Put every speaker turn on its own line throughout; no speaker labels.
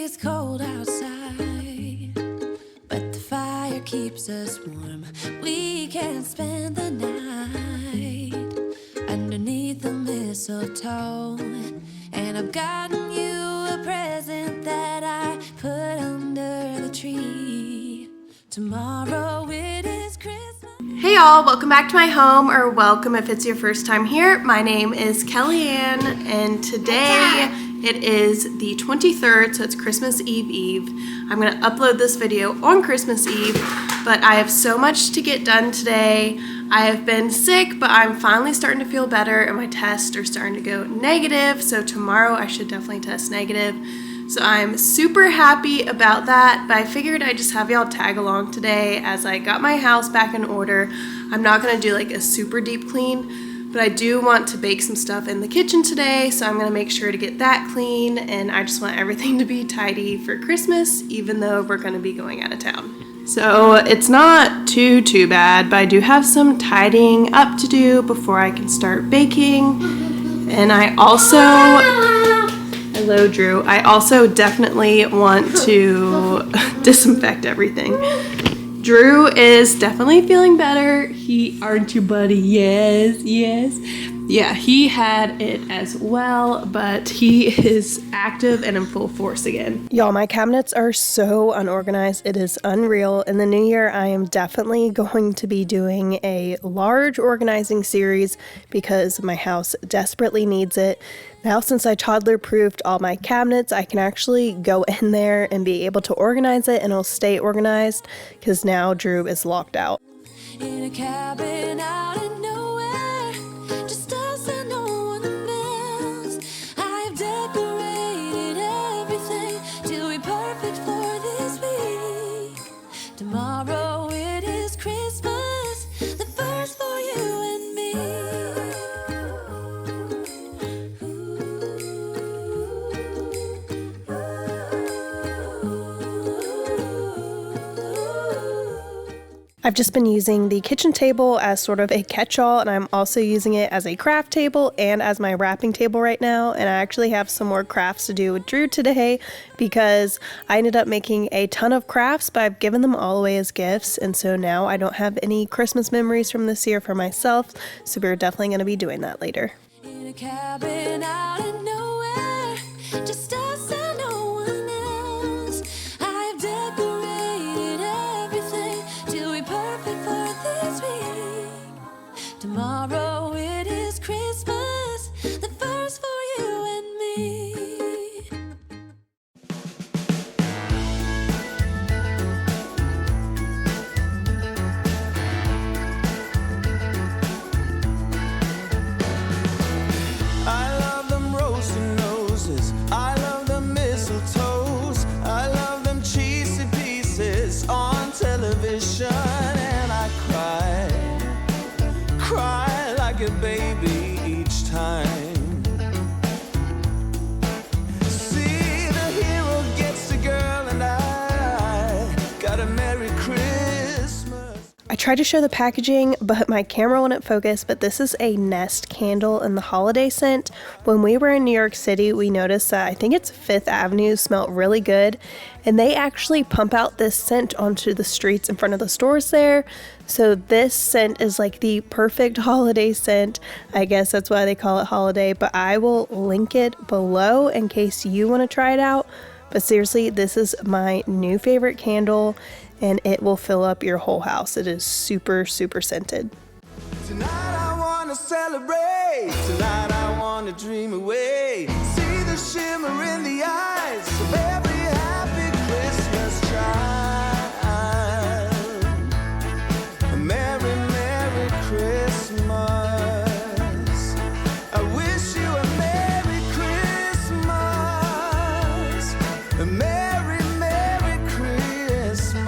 It's cold outside, but the fire keeps us warm. We can spend the night underneath the mistletoe. And I've gotten you a present that I put under the tree. Tomorrow it is Christmas.
Hey y'all, welcome back to my home, or welcome if it's your first time here. My name is Kellyanne, and today it is the 23rd, so it's Christmas Eve. I'm going to upload this video on Christmas Eve, but I have so much to get done today. I have been sick, but I'm finally starting to feel better, and my tests are starting to go negative, so tomorrow I should definitely test negative. So I'm super happy about that, but I figured I'd just have y'all tag along today as I got my house back in order. I'm not going to do like a super deep clean, but I do want to bake some stuff in the kitchen today, so I'm going to make sure to get that clean, and I just want everything to be tidy for Christmas, even though we're going to be going out of town. So it's not too bad, but I do have some tidying up to do before I can start baking. And I also, hello Drew, I also definitely want to disinfect everything. Drew is definitely feeling better. Aren't you, buddy? Yes. Yeah, he had it as well, but he is active and in full force again. Y'all, my cabinets are so unorganized. It is unreal. In the new year, I am definitely going to be doing a large organizing series because my house desperately needs it. Now, since I toddler-proofed all my cabinets, I can actually go in there and be able to organize it, and it'll stay organized because now Drew is locked out.
In a cabin out in nowhere, just us and no one else. I've decorated everything to be perfect for this week. Tomorrow it is Christmas, the first for you and me.
I've just been using the kitchen table as sort of a catch-all, and I'm also using it as a craft table and as my wrapping table right now. And I actually have some more crafts to do with Drew today because I ended up making a ton of crafts, but I've given them all away as gifts, and so now I don't have any Christmas memories from this year for myself, so we're definitely going to be doing that later.
In a cabin out in nowhere, just us and no one else. I've decorated everything to be perfect for this week. Tomorrow it is Christmas, the first for you and me.
I love them roasting noses. I love them mistletoes. I love them cheesy pieces on television. And I cry like a baby each time. See, the hero gets the girl, and I got a Merry Christmas.
I tried to show the packaging, but my camera wouldn't focus, but this is a Nest candle in the holiday scent. When we were in New York City, we noticed that I think it's Fifth Avenue smelled really good, and they actually pump out this scent onto the streets in front of the stores there. So this scent is like the perfect holiday scent. I guess that's why they call it holiday, but I will link it below in case you want to try it out. But seriously, this is my new favorite candle, and it will fill up your whole house. It is super scented.
Tonight I wanna celebrate. Tonight I wanna dream away. See the shimmer in the eyes of every happy Christmas child. A merry, merry Christmas. I wish you a merry Christmas. A merry, merry Christmas.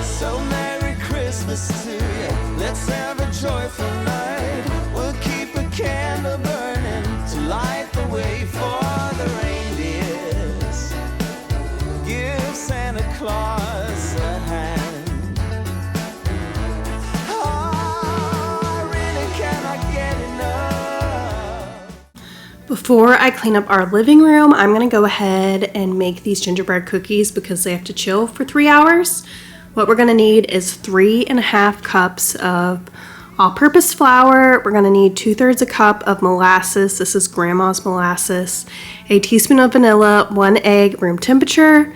So merry Christmas to you. Let's have a joyful night. We'll keep a candle burning to light the way for the reindeers. Give Santa Claus a hand. Oh, I really cannot get enough.
Before I clean up our living room, I'm gonna go ahead and make these gingerbread cookies because they have to chill for 3 hours. What we're gonna need is 3.5 cups of all-purpose flour. We're gonna need 2/3 a cup of molasses. This is grandma's molasses. A teaspoon of vanilla, 1 egg, room temperature.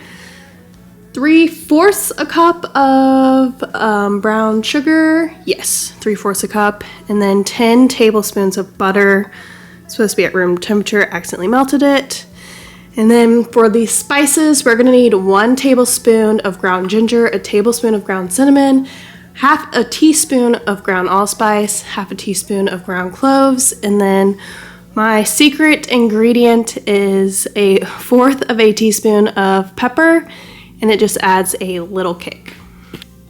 3/4 a cup of brown sugar. Yes, 3/4 a cup. And then 10 tablespoons of butter. Supposed to be at room temperature, accidentally melted it. And then for the spices, we're gonna need 1 tablespoon of ground ginger, a tablespoon of ground cinnamon, half a teaspoon of ground allspice, half a teaspoon of ground cloves, and then my secret ingredient is 1/4 of a teaspoon of pepper, and it just adds a little kick.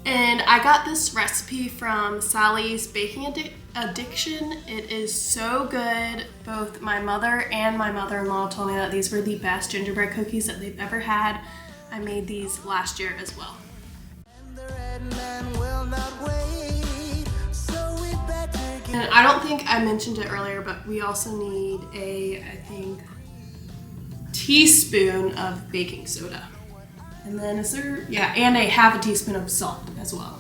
And I got this recipe from Sally's Baking Addiction. It is so good. Both my mother and my mother-in-law told me that these were the best gingerbread cookies that they've ever had. I made these last year as well. And I don't think I mentioned it earlier, but we also need I think, teaspoon of baking soda. And then and a half a teaspoon of salt as well.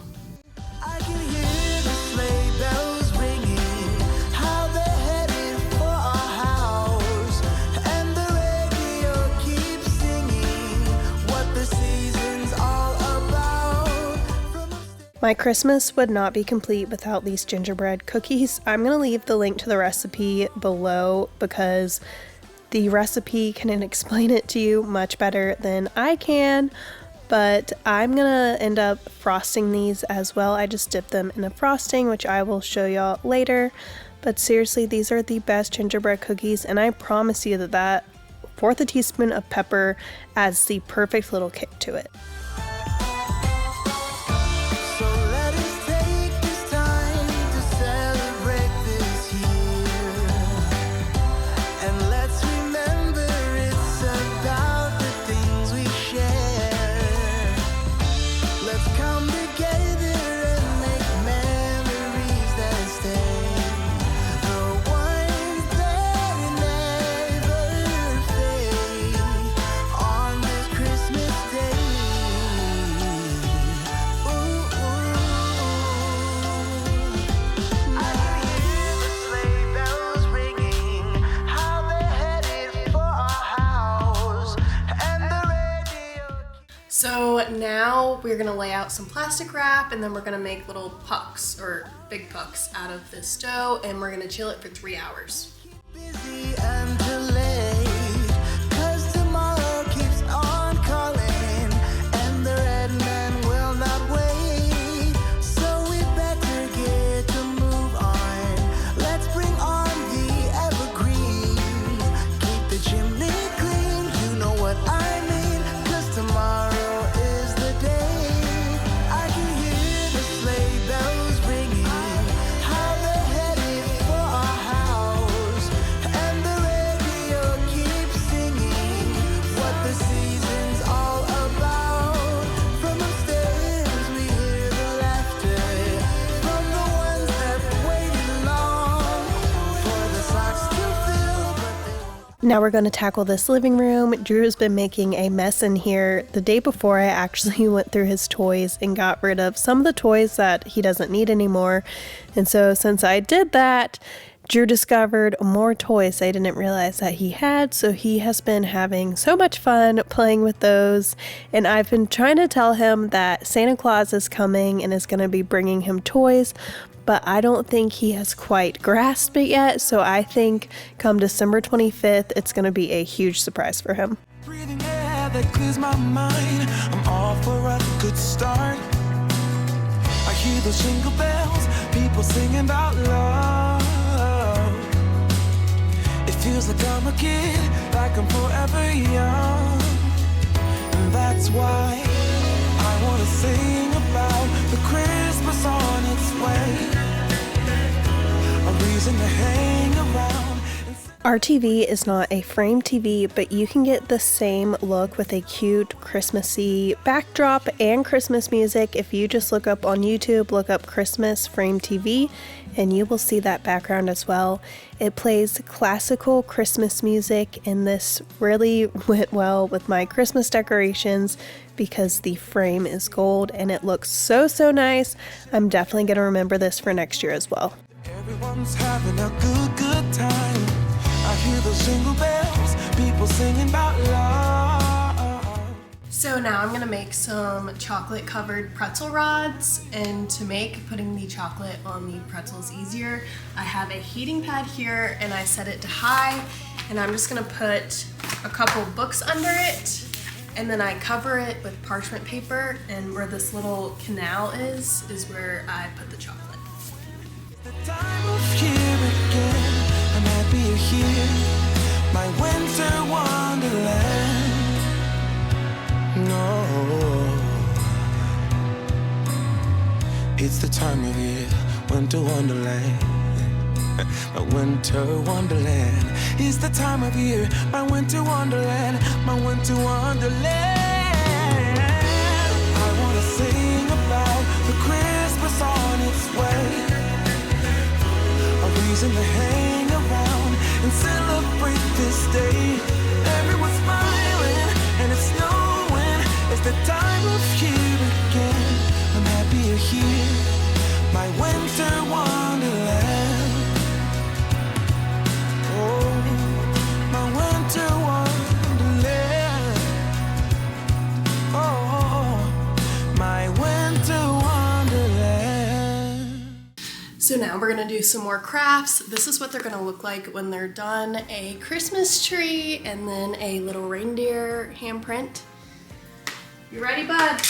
I can hear the sleigh bells ringing, how they're headed for our house, and the radio keeps singing what the season's all about.
My Christmas would not be complete without these gingerbread cookies. I'm gonna leave the link to the recipe below because the recipe can explain it to you much better than I can, but I'm gonna end up frosting these as well. I just dipped them in a frosting, which I will show y'all later. But seriously, these are the best gingerbread cookies, and I promise you that 1/4 a teaspoon of pepper adds the perfect little kick to it.
So let us take this time to celebrate this year, and let's remember it's about the things we share. Let's come together and make memories that stay, the ones that never fade on this Christmas day.
So now we're gonna lay out some plastic wrap, and then we're gonna make little pucks or big pucks out of this dough, and we're gonna chill it for 3 hours.
Busy until late, 'cause tomorrow keeps on calling, and the red man will not wait. So we better get to move on. Let's bring on the evergreen. Keep the chimney clean, you know what I mean, 'cause tomorrow is the day. I can hear the sleigh bells ringing, how they're headed for our house, and the radio keeps singing what the season's all about. From upstairs we hear the laughter from the ones that waited long for the socks to fill, but they won't.
Now we're going to tackle this living room. Drew's been making a mess in here. The day before, I actually went through his toys and got rid of some of the toys that he doesn't need anymore. And so since I did that, Drew discovered more toys I didn't realize that he had. So he has been having so much fun playing with those. And I've been trying to tell him that Santa Claus is coming and is going to be bringing him toys, but I don't think he has quite grasped it yet. So I think come December 25th, it's going to be a huge surprise for him.
Breathing air that clears my mind. I'm all for a good start. I hear those jingle bells, people singing about love. It feels like I'm a kid, like I'm forever young. And that's why I wanna sing about the Christmas on its way. A reason to hang around.
Our TV is not a frame TV, but you can get the same look with a cute Christmassy backdrop and Christmas music. If you just look up on YouTube, look up Christmas frame TV, and you will see that background as well. It plays classical Christmas music, and this really went well with my Christmas decorations because the frame is gold and it looks so nice. I'm definitely going to remember this for next year as well.
Everyone's having a good time. I hear those jingle bells, people singing about love.
So now I'm gonna make some chocolate covered pretzel rods, and to make putting the chocolate on the pretzels easier, I have a heating pad here and I set it to high, and I'm just gonna put a couple books under it, and then I cover it with parchment paper, and where this little canal is where I put the chocolate.
The time of year again, I'm happy you're here, my winter wonderland. No, it's the time of year, winter wonderland. My winter wonderland. It's the time of year, my winter wonderland, my winter wonderland. I wanna sing about the Christmas on its way. A reason to hang around and celebrate this day. Everyone's smiling and it's snowing. It's the time of year again. I'm happy you're here, my winter wonderland. Oh, my winter wonderland. Oh, my winter wonderland.
So now we're gonna do some more crafts. This is what they're gonna look like when they're done. A Christmas tree and then a little reindeer handprint. You ready, bud?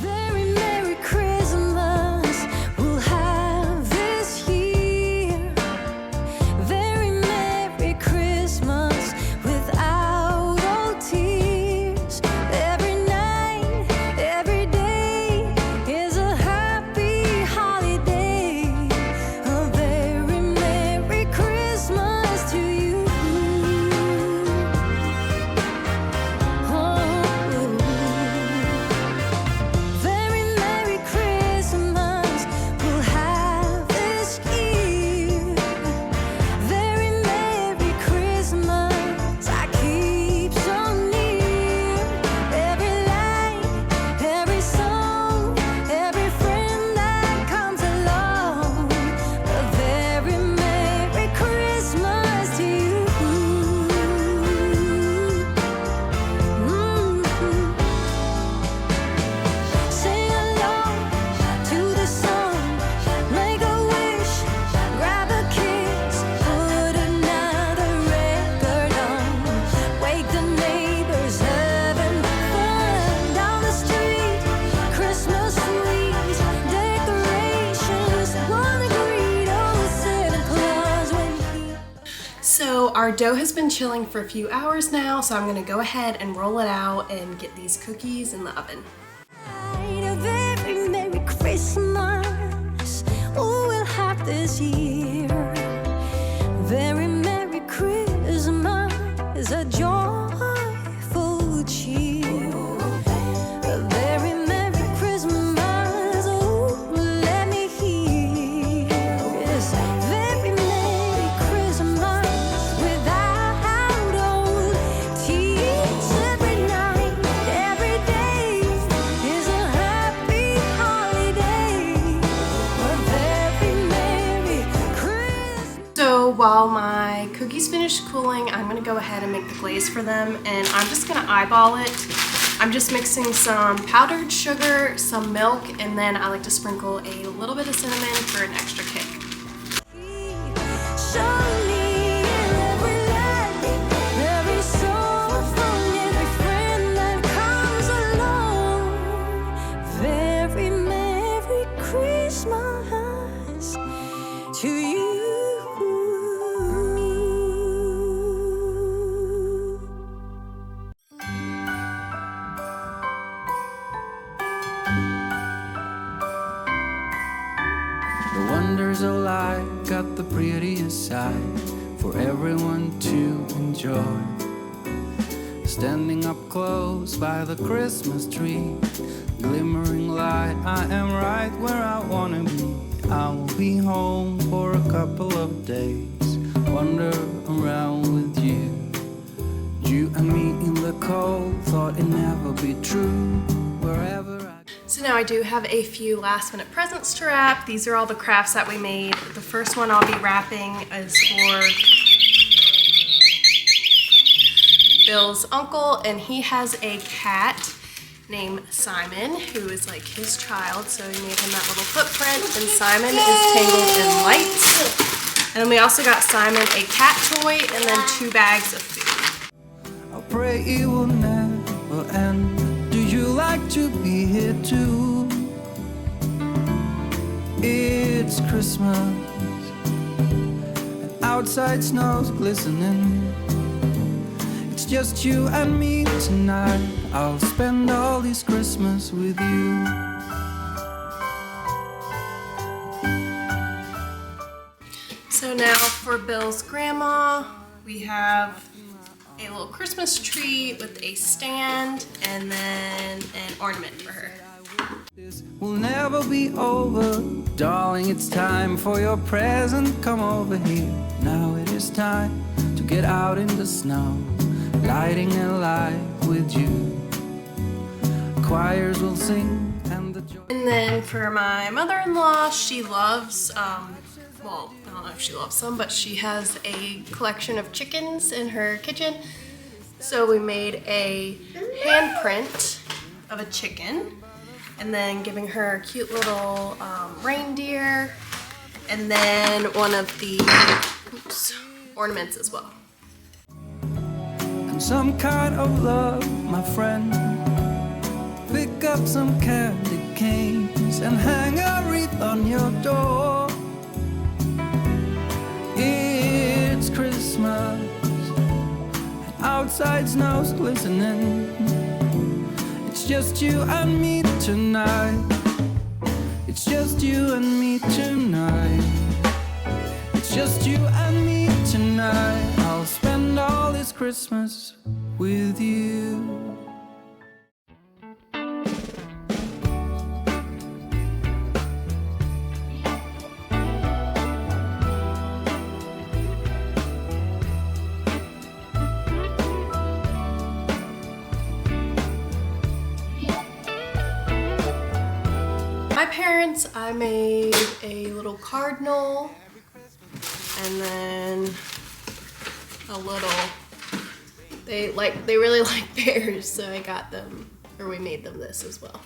Very Merry Christmas we'll have this year. Very Merry Christmas without all tears. Every night, every day is a happy holiday. A very Merry Christmas to you. Very Merry Christmas we'll have this year. Very Merry Christmas I keep so near. Every light, every song, every friend that comes along. A very Merry Christmas to you. Sing along to the song, make a wish, grab a kiss, put another record on, wake the neighbors, having fun down the street. Christmas trees, decorations, wanna greet old Santa Claus when he.
So our dough has been chilling for a few hours now, so I'm gonna go ahead and roll it out and get these cookies in the oven.
A very Merry Christmas, oh, we'll have this year. Very Merry Christmas is a joyful cheer. A very Merry Christmas, oh, let me hear. Yes, very Merry Christmas without all tears. Every night, every day is a happy holiday. A very Merry Christmas.
So while my cookies finish cooling, I'm gonna go ahead and make the glaze for them, and I'm just gonna eyeball it. I'm just mixing some powdered sugar, some milk, and then I like to sprinkle a little bit of cinnamon for an extra kick.
Show me every light, every soul from every friend that comes along. Very Merry Christmas to you.
The wonder
joy. Standing up close by the Christmas tree, glimmering light, I am right where I wanna be. I will be home for a couple of days, wander around with you. You and me in the cold, thought it'd never be true. Wherever I go.
So now I do have a few last minute presents to wrap. These are all the crafts that we made. The first one I'll be wrapping is for Bill's uncle, and he has a cat named Simon, who is like his child, so he made him that little footprint, and Simon is tangled in lights. And then we also got Simon a cat toy and then 2 bags of food.
I pray it will never end. Do you like to be here too? It's Christmas and outside snow's glistening. It's just you and me tonight. I'll spend all this Christmas with you.
So now for Bill's grandma, we have a little Christmas tree with a stand and then an ornament for her.
This will never be over, darling. It's time for your present. Come over here. Now it is time to get out in the snow, lighting a light with you. Choirs will sing and the joy.
And then for my mother-in-law, she loves, well, I don't know if she loves them, but she has a collection of chickens in her kitchen. So we made a handprint of a chicken, and then giving her a cute little reindeer, and then one of the ornaments as well.
And some kind of love, my friend. Pick up some candy canes and hang a wreath on your door. It's Christmas, and outside snow's glistening. It's just you and me tonight. It's just you and me tonight. It's just you and me tonight. I'll spend all this Christmas with you.
My parents, I made a little cardinal and then a little, they really like bears, so I got them, or we made them this as well.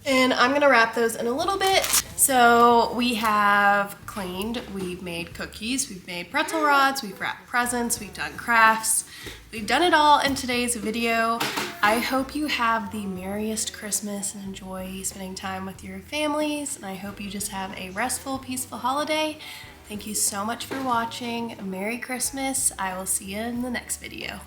And I'm gonna wrap those in a little bit. So we have cleaned, we've made cookies, we've made pretzel rods, we've wrapped presents, we've done crafts. We've done it all in today's video. I hope you have the merriest Christmas and enjoy spending time with your families. And I hope you just have a restful, peaceful holiday. Thank you so much for watching. Merry Christmas. I will see you in the next video.